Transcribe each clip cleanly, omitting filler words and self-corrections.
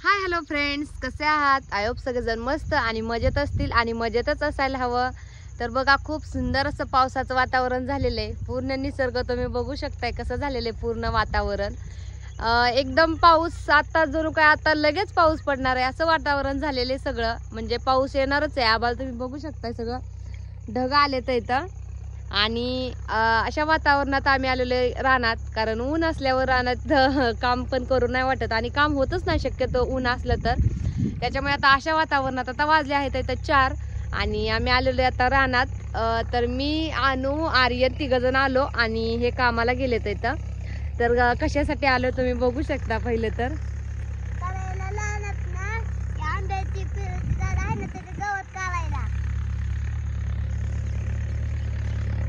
Hi hello friends, कसे आहात? I hope सगळेजण मस्त आणि मजेत असतील आणि मजेतच असायला हवं. तर बघा, खूप सुंदर असं पावसाचं वातावरण झालेलं आहे. पूर्ण निसर्ग तुम्ही बघू शकताय कसं झालेलं आहे पूर्ण वातावरण. एकदम पाऊस आता जणू काय आता लगेच पाऊस पडणार आहे असं वातावरण झालेलं आहे सगळं. म्हणजे पाऊस येणारच आहे. आभाळ तुम्ही बघू शकताय, सगळं ढग आलेत इथं. आणि अशा वातावरणात आम्ही आलेलो रानात, कारण ऊन असल्यावर रानात काम पण करू नाही वाटत आणि काम होतच नाही शक्यतो ऊन असलं तर. त्याच्यामुळे आता अशा वातावरणात आता वाजले आहेत इथं 4 आणि आम्ही आलेलो आता रानात. तर मी अनु आर्यन तिघजण आलो आणि हे कामाला गेलेत इथं. तर कशासाठी आलो तुम्ही बघू शकता. पहिलं तर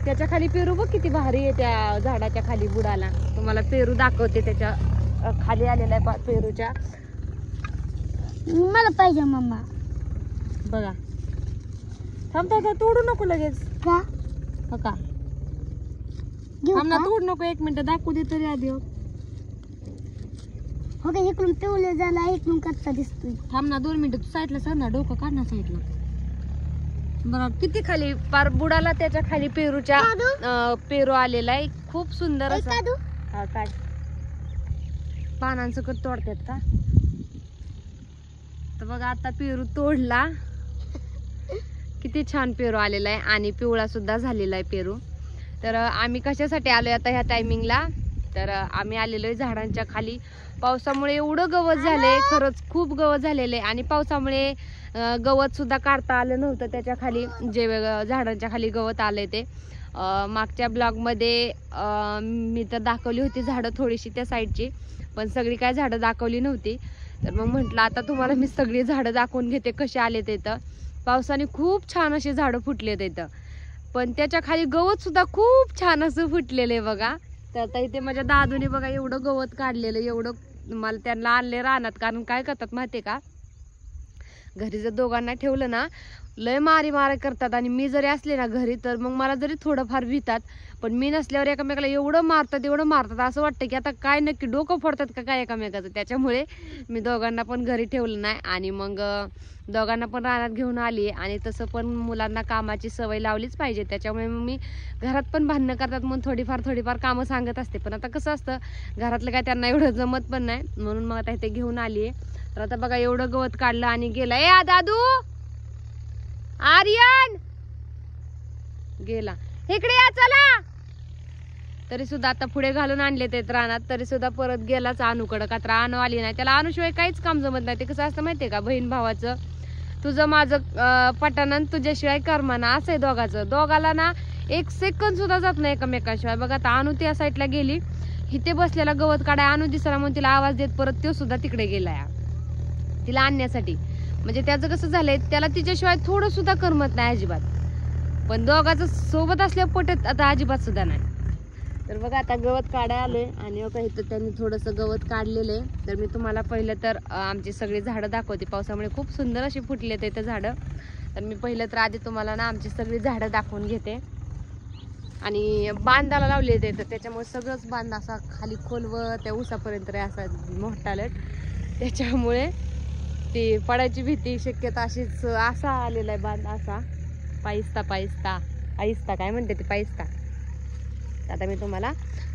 त्याच्या खाली पेरू बघ किती भारी आहे. त्या झाडाच्या खाली बुडाला तुम्हाला पेरू दाखवते. त्याच्या खाली आलेला आहे पेरूच्या. मला पाहिजे मम्मा. बघा, थांबता तोडू नको लगेच. का हो का? घेऊ थांब ना, का? तोड नको, 1 मिनिट दाखवू दे तरी आधी. हो का, इकडून पिवले झाला, इकडून कच्चा दिसतोय. थांब ना 2 मिनिट, तू साईडला सर ना, डोकं काढ ना साईडला. बघा किती खाली पार बुडाला त्याच्या खाली पेरूच्या पेरू आलेला आहे. खूप सुंदर असा. हा काय पानांचं कट तोडतात का? तर बघा आता पेरू तोडला. किती छान पेरू आलेला आहे आणि पिवळा सुद्धा झालेला आहे पेरू. तर आम्ही कशासाठी आलोय आता ह्या टायमिंगला? तर आम्ही आलेलो आहे झाडांच्या खाली. पावसामुळे एवढं गवत झालंय, खरंच खूप गवत झालेलं आहे. आणि पावसामुळे गवत सुद्धा काढता आलं नव्हतं त्याच्या खाली, जे झाडांच्या खाली गवत आलंय ते. मागच्या ब्लॉगमध्ये मी तर दाखवली होती झाडं थोडीशी त्या साईडची, पण सगळी काय झाडं दाखवली नव्हती. तर मग म्हटलं आता तुम्हाला मी सगळी झाडं दाखवून घेते कसे आले ते. इथं पावसाने खूप छान अशी झाडं फुटलेत इथं, पण त्याच्या खाली गवत सुद्धा खूप छान असं फुटलेलं आहे बघा. तर आता इथे माझ्या दादूने बघा एवढं गवत काढलेलं, एवढं मला त्यांना आणले रानात. कारण काय करतात माहितीये का, घरी जर दोघांना ठेवलं ना लय मारी करतात. आणि मी जरी असले ना घरी तर मग मला जरी थोडंफार भितात, पण मी नसल्यावर एकामेकाला एवढं मारतात असं वाटतं की आता काय नक्की डोकं फोडतात का काय एकामेकाचं. त्याच्यामुळे मी दोघांना पण घरी ठेवलं नाही आणि मग दोघांना पण रानात घेऊन आली. आणि तसं पण मुलांना कामाची सवय लावलीच पाहिजे. त्याच्यामुळे मग मी घरात पण भांडणं करतात म्हणून थोडीफार कामं सांगत असते. पण आता कसं असतं, घरातलं काय त्यांना एवढं जमत पण नाही, म्हणून मग आता इथे घेऊन आली आहे. तर आता बघा एवढं गवत काढलं आणि गेला. ए दादू, आर्यन गेला, इकडे या चला. तरी सुद्धा आता पुढे घालून आणले ते रानात, तरी सुद्धा परत गेलाच अनुकडं. का तर अनु आली नाही, त्याला अनुशिवाय काहीच काम जमत नाही. ते कसं असतं माहितीये का, बहीण भावाचं तुझं माझं पटानं तुझ्याशिवाय करमाना असं आहे दोघाचं. दोघाला ना 1 सेकंद सुद्धा जात नाही एकमेकाशिवाय. बघा आता अनु त्या साईडला गेली, इथे बसलेला गवत काढाय अनु दिसला म्हणून तिला आवाज देत परत तो सुद्धा तिकडे गेलाय तिला आणण्यासाठी. म्हणजे त्याचं कसं झालंय, त्याला तिच्याशिवाय थोडं सुद्धा करमत नाही अजिबात. पण दोघाचं सोबत असल्या पटत आता अजिबात सुद्धा नाही. तर बघा आता गवत काढाय आलोय आणि बघा इथं त्यांनी थोडंसं गवत काढलेलं आहे. तर मी तुम्हाला पहिलं तर आमची सगळी झाडं दाखवते. पावसामुळे खूप सुंदर अशी फुटलेत इथं झाडं. तर मी पहिलं तर आधी तुम्हाला ना आमची सगळी झाडं दाखवून घेते. आणि बांधाला लावले ते, तर त्याच्यामुळे सगळंच बांध असा खाली खोलवर त्या उसापर्यंत असा मोठा लट, त्याच्यामुळे ती पडायची भीती शक्यता अशीच असा आलेला आहे बांध असा. आईस्ता काय म्हणते ते, पाईस्ता. आता मी तुम्हाला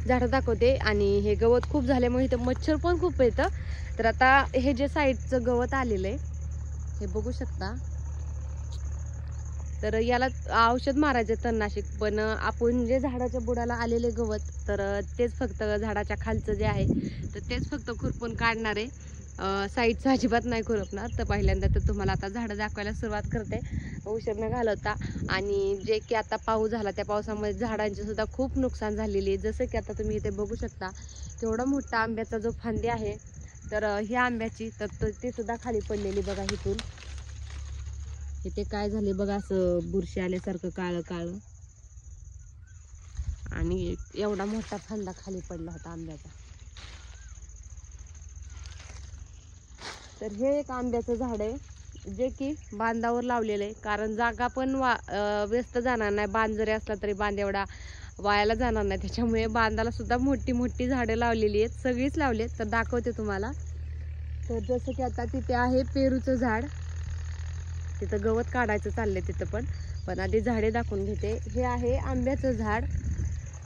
झाडं दाखवते. आणि हे गवत खूप झाल्यामुळे इथं मच्छर पण खूप येतं. तर आता हे जे साईडचं गवत आलेलं आहे हे बघू शकता. तर याला औषध मारायचं तणनाशक, पण आपण जे झाडाच्या बुडाला आलेले गवत तर तेच फक्त झाडाच्या खालचं जे आहे तर तेच फक्त खुरपून काढणार आहे. साईडचं अजिबात नाही खुरपणार. तर पहिल्यांदा तर तुम्हाला आता झाडं दाखवायला सुरुवात करते उशीर न घालवता. आणि जे की आता पाऊस झाला त्या पावसामुळे झाडांची सुद्धा खूप नुकसान झालेली आहे. जसं की आता तुम्ही इथे बघू शकता तेवढा मोठा आंब्याचा जो फांदी आहे, तर ह्या आंब्याची तर ती सुद्धा खाली पडलेली बघा. इथून इथे काय झाले बघा, असं बुरशी आल्यासारखं काळं काळं. आणि एवढा मोठा फांदा खाली पडला होता आंब्याचा. तर हे एक आंब्याचं झाड आहे जे की बांधावर लावलेलं आहे. कारण जागा पण व्यस्त जाणार नाही. बांध जरी असला तरी बांध एवढा वायाला जाणार नाही. त्याच्यामुळे बांधाला सुद्धा मोठी मोठी झाडं लावलेली आहेत, सगळीच लावली आहेत. तर दाखवते तुम्हाला. तर जसं की आता तिथे आहे पेरूचं झाड, तिथं गवत काढायचं चाललंय तिथं पण आधी झाडे दाखवून घेते. हे आहे आंब्याचं झाड,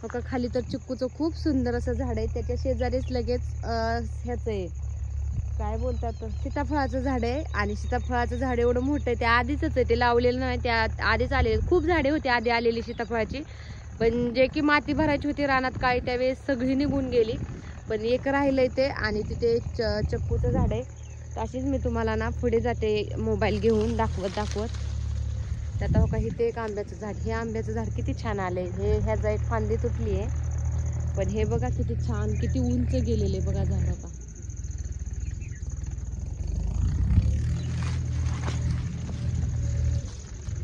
बघा खाली तर चिक्कूचं खूप सुंदर असं झाड आहे. त्याच्या शेजारीच लगेच ह्याचं आहे, काय बोलतात, सीताफळाचं झाड आहे. आणि सीताफळाचं झाड एवढं मोठं आहे, ते आधीच आहे, ते लावलेलं नाही, त्या आधीच आलेले खूप झाडे होती आधी आलेली सीताफळाची, पण जे की माती भरायची होती रानात काळी त्यावेळेस सगळी निघून गेली. पण एक राहिलंय ते, आणि तिथे एक चक्कूचं झाड आहे. तशीच मी तुम्हाला ना पुढे जाते मोबाईल घेऊन दाखवत त्यात हो का इथे एक आंब्याचं झाड. हे आंब्याचं झाड किती छान आलंय. हे ह्याचा एक फांदी तुटली आहे, पण हे बघा किती छान, किती उंच गेलेले बघा झाड का.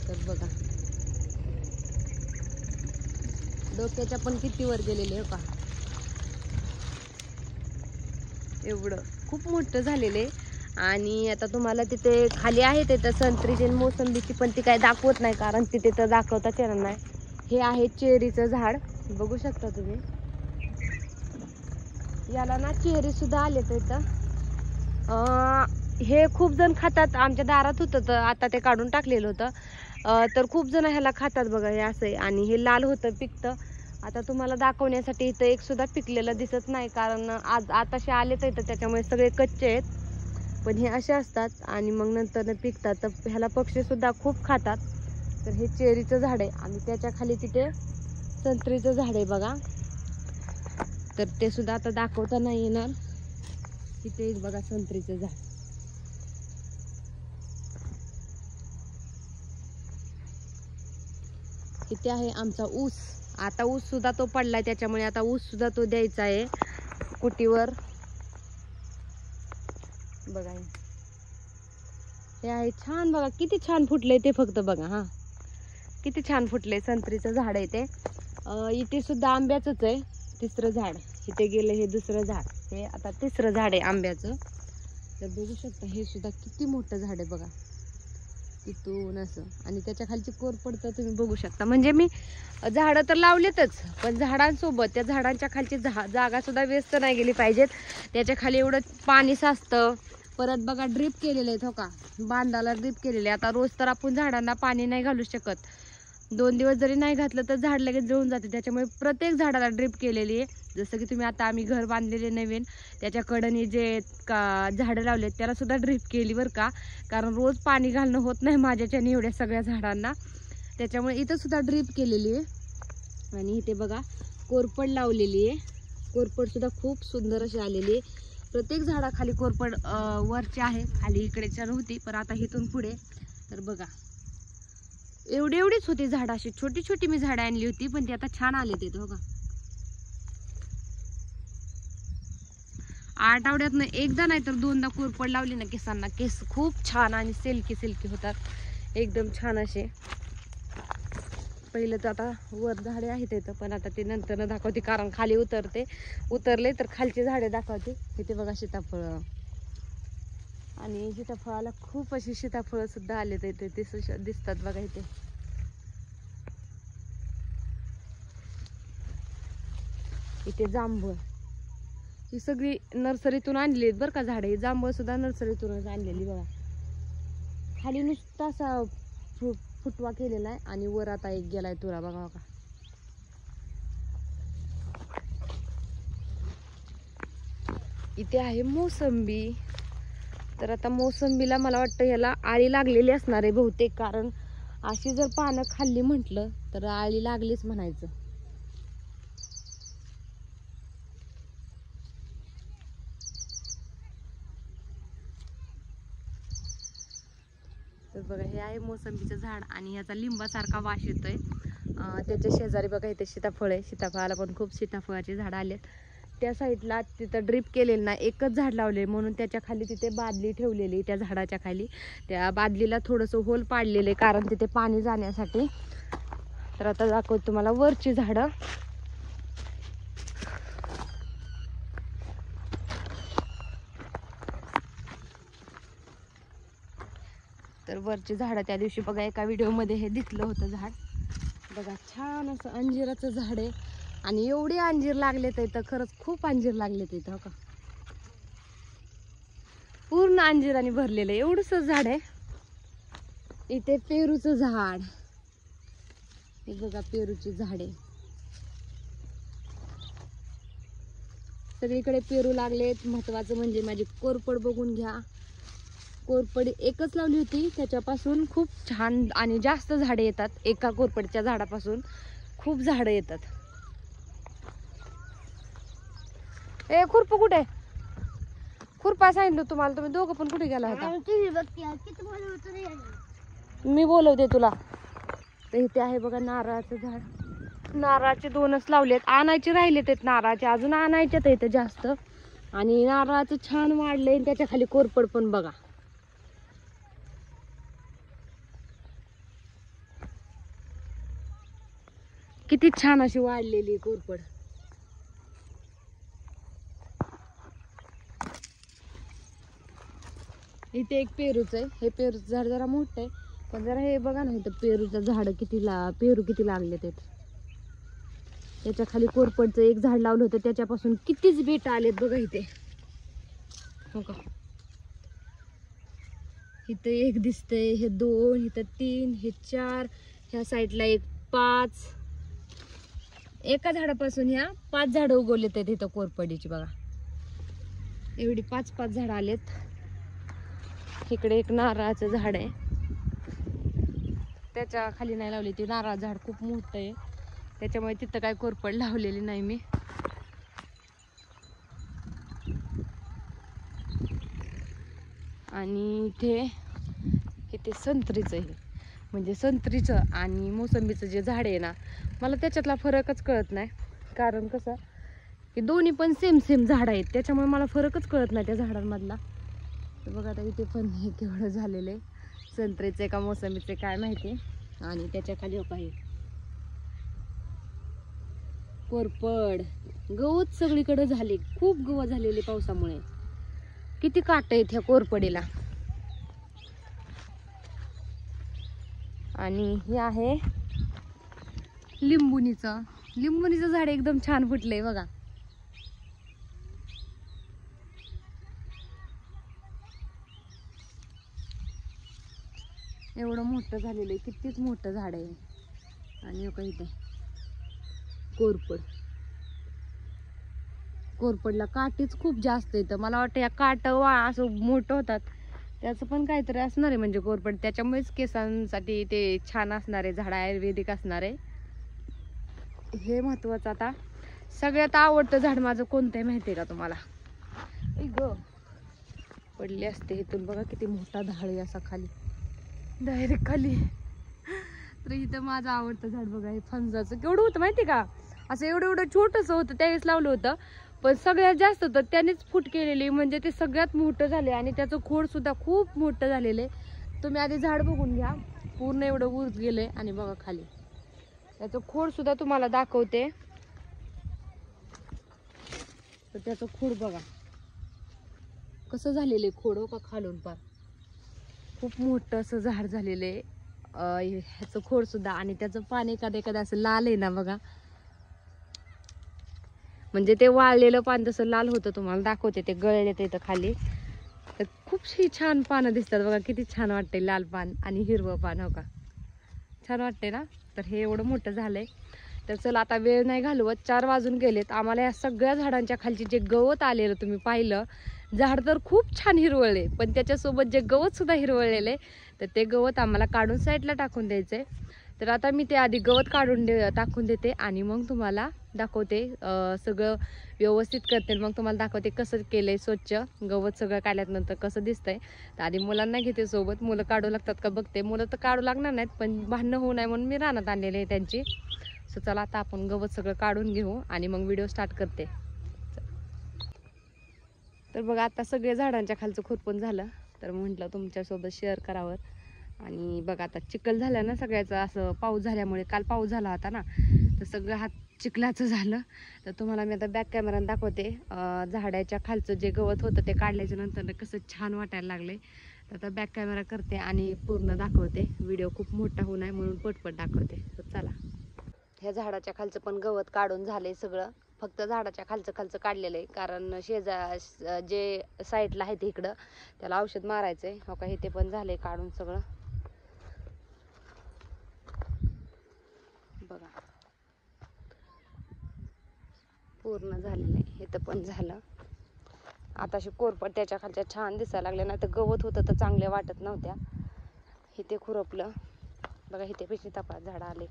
तर बघा डोक्याच्या पण किती वर गेलेले हो का, एवढं खूप मोठं झालेले. आणि आता तुम्हाला तिथे खाली आहे तिथं संत्रीची आणि मोसंबीची, पण ती काय दाखवत नाही कारण तिथे तर दाखवताच येणार नाही. हे आहे चेरीचं झाड, बघू शकता तुम्ही, याला ना चेरी सुद्धा आले तर इथं. हे खूप जण खातात, आमच्या दारात होतं तर आता ते काढून टाकलेलं होतं. तर खूप जण ह्याला खातात बघा, हे असं आहे. आणि हे लाल होतं पिकतं. आता तुम्हाला दाखवण्यासाठी इथं एक सुद्धा पिकलेलं दिसत नाही, कारण आज आताशे आले तर त्याच्यामुळे सगळे कच्चे आहेत. पण हे असे असतात आणि मग नंतर पिकतात, तर ह्याला पक्षी सुद्धा खूप खातात. तर हे चेरीचं झाड आहे आणि त्याच्या खाली तिथे संत्रीचं झाड आहे बघा. तर ते सुद्धा आता दाखवता नाही येणार. तिथे बघा संत्रीचं झाड. इथे आहे आमचा ऊस. आता ऊस सुद्धा तो पडलाय, त्याच्यामुळे आता ऊस सुद्धा तो द्यायचा आहे कुटीवर. बघा हे आहे छान, बघा किती छान फुटलंय ते, फक्त बघा हा किती छान फुटलंय. संत्रीचं झाड आहे ते. इथे सुद्धा आंब्याचंच आहे, तिसरं झाड. इथे गेलं हे दुसरं झाड, हे आता तिसरं झाड आहे आंब्याचं. तर बघू शकता हे सुद्धा किती मोठं झाड आहे बघा, तिथून असं. आणि त्याच्या खालची कोरपड तर तुम्ही बघू शकता. म्हणजे मी झाडं तर लावलेतच, पण झाडांसोबत त्या झाडांच्या खालची जागा सुद्धा व्यस्त नाही गेली पाहिजेत. त्याच्या खाली एवढं पाणी साचतं. परत बघा ड्रीप केलेले आहेत हो का, बांधाला ड्रीप केलेले. आता रोज तर आपण झाडांना पाणी नाही घालू शकत, 2 दिवस जरी नाही घातलं तर झाड लगेच जळून जाते. त्याच्यामुळे प्रत्येक झाडाला ड्रीप केलेली आहे. जसं की तुम्ही आता आम्ही घर बांधलेले नवीन, त्याच्या कडेने जे झाडं लावलेत त्याला सुद्धा ड्रीप केली बरं का, कारण रोज पाणी घालणं होत नाही माझ्याच्याने एवढ्या सगळ्या झाडांना. त्याच्यामुळे इथं सुद्धा ड्रीप केलेली आहे. आणि इथे बघा कोरपड लावलेली आहे. कोरपड सुद्धा खूप सुंदर अशी आलेली आहे. प्रत्येक झाडाखाली कोरपड वरची आहे, खाली इकडेच्या नव्हती, पण आता इथून पुढे तर बघा एवढीच होती झाडं. अशी छोटी छोटी मी झाडं आणली होती, पण ती आता छान आले ते बघा. आठवड्यातनं एकदा नाही तर 2दा कोरपड लावली ना केसांना, केस खूप छान आणि सिल्की होतात, एकदम छान असे. पहिलं तर आता वर झाडे आहेत इथं, पण आता ते नंतर दाखवते कारण खाली उतरले तर खालची झाडे दाखवते. इथे बघा सीताफळ, आणि सीताफळाला खूप अशी सीताफळ सुद्धा आले तर इथे दिसतात बघा. इथे जांभूळ, ही सगळी नर्सरीतून आणली आहेत बरं का झाडे. जांभूळ सुद्धा नर्सरीतूनच आणलेली बघा. खाली नुसता असा फुटवा केलेला आहे आणि वर आता एक गेलाय तुरा बघा बघा. इथे आहे मोसंबी. तर आता मोसंबीला मला वाटतं ह्याला आळी लागलेली असणार आहे बहुतेक, कारण अशी जर पानं खाल्ली म्हटलं तर आळी लागलीच म्हणायचं. तर बघा हे आहे मोसंबीचं झाड आणि ह्याचा लिंबासारखा वास येतोय. त्याच्या शेजारी बघा इथे सीताफळ आहे. सीताफळाला पण खूप सीताफळाची झाडं आलेत. त्या साईडला तिथं ड्रीप केलेलं ना, एकच झाड लावले म्हणून त्याच्या खाली तिथे बादली ठेवलेली. त्या झाडाच्या खाली त्या बादलीला थोडंसं होल पाडलेलं आहे कारण तिथे पाणी जाण्यासाठी. तर आता दाखवतो तुम्हाला वरची झाडं. तर वरची झाडं त्या दिवशी बघा एका व्हिडिओमध्ये हे दिसलं होतं झाड बघा. छान असं अंजिराचं झाड आहे आणि एवढे अंजीर लागलेत इथं, खरंच खूप अंजीर लागलेत इथं का. पूर्ण अंजिराने भरलेलं आहे. एवढंच झाड आहे. इथे पेरूचं झाड, हे बघा पेरूची झाडे, सगळीकडे पेरू लागलेत. महत्वाचं म्हणजे माझी कोरपड बघून घ्या. कोरपड एकच लावली होती, त्याच्यापासून खूप छान आणि जास्त झाडे येतात. एका कोरपडच्या झाडापासून खूप झाडं येतात. ए खुरप कुठे? खुरपा सांगितलं तुम्हाला, तुम्ही दोघं पण कुठे गेला होता? मी बोलवते तुला. तर इथे आहे बघा नारळाचं झाड. नारळाचे 2च लावलेत, आणायचे राहिलेत आहेत नारळाचे, अजून आणायच्यात इथे जास्त. आणि नारळाचं छान वाढलंय, त्याच्या खाली कोरपड पण बघा. किती छान अशी वाढलेली कोरपड. इथे एक पेरूच आहे. हे पेरूचं झाड जरा मोठं आहे, पण जरा हे बघा ना इथं पेरूचं झाड पेरू किती लागले ते. त्याच्या खाली कोरपडचं एक झाड लावलं होतं, त्याच्यापासून कितीच बेट आलेत बघा इथे. हो का, इथं एक दिसतंय, हे 2, इथं 3, हे 4, ह्या साईडला एक 5. एका झाडापासून ह्या 5 झाडं उगवलेत आहेत इथं कोरपडीची बघा. एवढी 5 झाडं आलेत. इकडे एक नारळाचं झाड आहे, त्याच्या खाली नाही लावली ती. नारळाचं झाड खूप मोठं आहे, त्याच्यामुळे तिथं काय कोरपड लावलेली नाही मी. आणि इथे संत्रीचं आहे, म्हणजे संत्रीचं आणि मोसंबीचं जे झाड आहे ना, मला त्याच्यातला फरकच कळत नाही. कारण कसं की दोन्ही पण सेम झाड आहेत, त्याच्यामुळे मला फरकच कळत नाही त्या झाडांमधला. तर बघा आता इथे पण हे केवढं झालेलं आहे, संत्रीचे का मोसंबीचे काय माहिती. आणि त्याच्या खाली काही कोरपड, गवत सगळीकडे झाले, खूप गवत झालेले पावसामुळे. किती काट आहेत ह्या कोरपडीला. आणि हे आहे लिंबुनीचं झाड, एकदम छान फुटलंय बघा. एवढं मोठं झालेलं आहे, कितीच मोठं झाड आहे. आणि इथे कोरपडला काठीच खूप जास्त येतं. मला वाटतं या काट असं मोठं होतात त्याचं पण काहीतरी असणार आहे, म्हणजे कोरपड. त्याच्यामुळेच केसांसाठी ते छान असणार आहे झाड, आयुर्वेदिक असणार आहे. हे महत्वाचं. आता सगळ्यात आवडतं झाड माझं कोणतं आहे माहिती आहे का तुम्हाला? पडले असते इथून बघा, किती मोठा झाड आहे असा खाली, डायरेक्ट खाली. तर इथं माझं आवडतं झाड बघा, हे फणसाचं. केवढं होतं माहिती का, असं एवढं छोटंसं होतं, त्यावेळेस लावलं होतं. पण सगळ्यात जास्त तर त्यानेच फूट केलेली, म्हणजे ते सगळ्यात मोठं झाले. आणि त्याचं खोड सुद्धा खूप मोठं झालेलं आहे. तुम्ही आधी झाड बघून घ्या, पूर्ण एवढं उंच गेलंय. आणि बघा खाली त्याचं खोड सुद्धा तुम्हाला दाखवते. तर त्याचं खोड बघा कसं झालेलं आहे, खोड हो का खालून पार. खूप मोठं असं झाड झालेलं आहे ह्याचं खोड सुद्धा. आणि त्याचं पान एखादं असं लाल आहे ना बघा, म्हणजे ते वाळलेलं पान तसं लाल होतं. तुम्हाला दाखवते, ते गळलेत इथं खाली. तर खूपशी छान पानं दिसतात बघा, किती छान वाटते. लाल पान आणि हिरवं पान, हो का, छान वाटते ना. तर हे एवढं मोठं झालंय. तर चला आता वेळ नाही घालवत, 4 वाजून गेलेत. आम्हाला या सगळ्या झाडांच्या खालची जे गवत आलेलं तुम्ही पाहिलं, झाड तर खूप छान हिरवळले, पण त्याच्यासोबत जे गवत सुद्धा हिरवळलेले, तर ते गवत आम्हाला काढून साईडला टाकून द्यायचंय. तर आता मी ते आधी गवत काढून टाकून देते, आणि मग तुम्हाला दाखवते. सगळं व्यवस्थित करते, मग तुम्हाला दाखवते कसं केलंय स्वच्छ. गवत सगळं काढल्यानंतर कसं दिसतंय. तर आधी मुलांना घेते सोबत, मुलं काढू लागतात का बघते. मुलं तर काढू लागणार नाहीत, पण भांडणं होऊ नये म्हणून मी रानात आणलेले आहे त्यांची. सो चला आता आपण गवत सगळं काढून घेऊ आणि मग व्हिडिओ स्टार्ट करते. तर बघा आता सगळे झाडांच्या खालचं खुरपून झालं, तर म्हटलं तुमच्यासोबत शेअर करावं. आणि बघा आता चिखल झालं ना सगळ्याचं, असं पाऊस झाल्यामुळे. काल पाऊस झाला होता ना, तर सगळं हात चिखलाचं झालं. तर तुम्हाला मी आता बॅक कॅमेराने दाखवते. झाडाच्या खालचं जे गवत होतं ते काढल्याच्या नंतर कसं छान वाटायला लागले. तर आता बॅक कॅमेरा करते आणि पूर्ण दाखवते. व्हिडिओ खूप मोठा होऊ नये म्हणून पटपट दाखवते. तर चला, ह्या झाडाच्या खालचं पण गवत काढून झालंय सगळं. फक्त झाडाच्या खालचं काढलेलं आहे, कारण जे साईडला आहे ते इकडं त्याला औषध मारायचं आहे. हो का, इथे पण झालंय काढून सगळं बघा, पूर्ण झालेलं आहे. इथं पण झालं. आताशी कोरपड त्याच्या खालच्या छान दिसायला लागले, नाही तर गवत होतं तर चांगले वाटत नव्हत्या. इथे खुरपलं बघा, इथे पेशी तपास झाडं आले,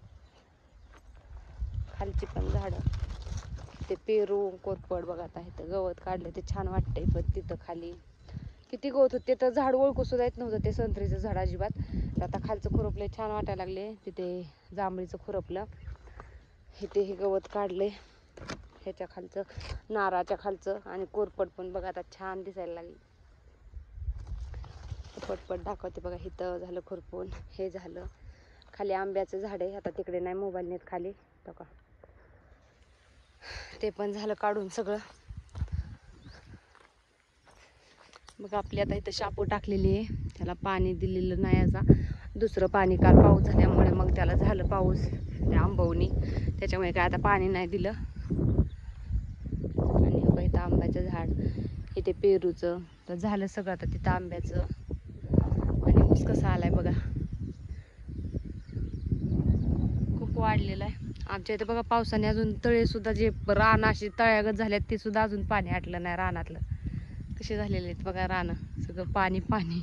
खालची पण झाडं. ते पेरू कोरपड बघा, आता इथं गवत काढले ते छान वाटतंय. पण तिथं खाली किती गवत होते, तर झाड ओळखू सुद्धा येत नव्हतं ते संत्रीचं झाड अजिबात. तर आता खालचं खुरपले, छान वाटायला लागले. तिथे जांभळीचं खुरपलं, इथे हे गवत काढले, ह्याच्या खालचं नारळाच्या खालचं. आणि कोरपड पण बघा आता छान दिसायला लागली. पटपट दाखवते बघा, इथं झालं खुरपून, हे झालं. खाली आंब्याचं झाड आहे, आता तिकडे नाही मोबाईल नेत खाली, बघा ते पण झालं काढून सगळं. मग आपली आता इथं शापू टाकलेली आहे, त्याला पाणी दिलेलं नाही. आता दुसरं पाणी काल पाऊस झाल्यामुळे मग त्याला झालं पाऊस त्या आंबवणी, त्याच्यामुळे काय आता पाणी नाही दिलं. आणि बघा इथं आंब्याचं झाड, इथे पेरूचं तर झालं सगळं. आता तिथं आंब्याचं. आणि ऊस कसा आलाय बघा, खूप वाढलेला आहे. आमच्या इथे बघा पावसाने अजून तळे सुद्धा, जे रान अशी तळ्यागत झाल्यात ते सुद्धा अजून पाणी आटलं नाही रानातलं. कसे झालेले आहेत बघा रान, सगळं पाणी पाणी.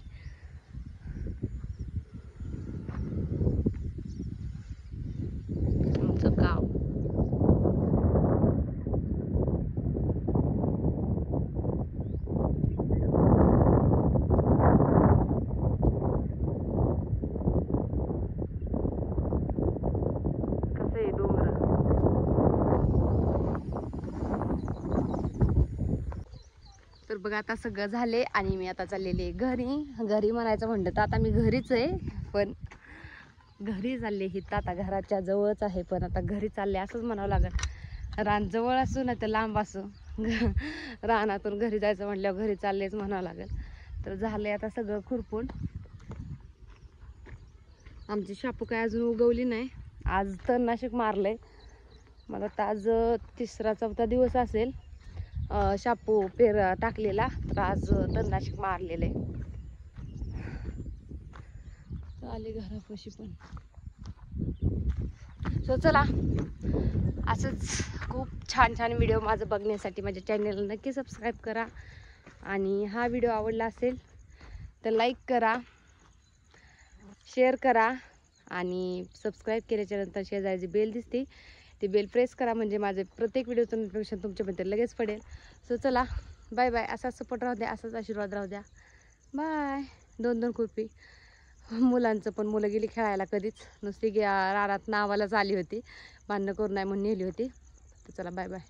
आमचं गाव कसं आहे, डोंगर. तर बघा आता सगळं झाले आणि मी आता चाललेली घरी म्हणायचं म्हणलं तर आता मी घरीच आहे, पण घरी चालले. ही तर आता घराच्या जवळच आहे, पण आता घरी चालले असंच म्हणावं लागेल. रान जवळ असू नाही तर लांब असू, रानातून घरी जायचं म्हटल्यावर घरी चाललेच म्हणावं लागेल. तर झाले आता सगळं खुरपून. आमची शापू काय अजून उगवली नाही. आज तणनाशक मारलंय, मला तर आज 3रा-4था दिवस असेल शापू टाकलेला. तर आज तणनाशक मारलेले. आले घरापाशी पण. सो चला, असंच खूप छान छान व्हिडिओ माझं बघण्यासाठी माझ्या चॅनलला नक्की सबस्क्राईब करा. आणि हा व्हिडिओ आवडला असेल तर लाईक करा, शेअर करा. आणि सबस्क्राईब केल्याच्या नंतर शेजारी बेल दिसते ती बेल प्रेस करा, म्हणजे माझे प्रत्येक व्हिडिओचं नोटिफिकेशन तुमच्यापर्यंत लगेच पडेल. सो चला, बाय बाय. असाच सपोर्ट राहू द्या, असाच आशीर्वाद राहू द्या. बाय. 2-2 खुरपी. मुलांचं पण, मुलं गेली खेळायला कधीच, नुसती रानात नावालाच आली होती, भांडणं करू नाही म्हणून नेली होती. तर चला, बाय बाय.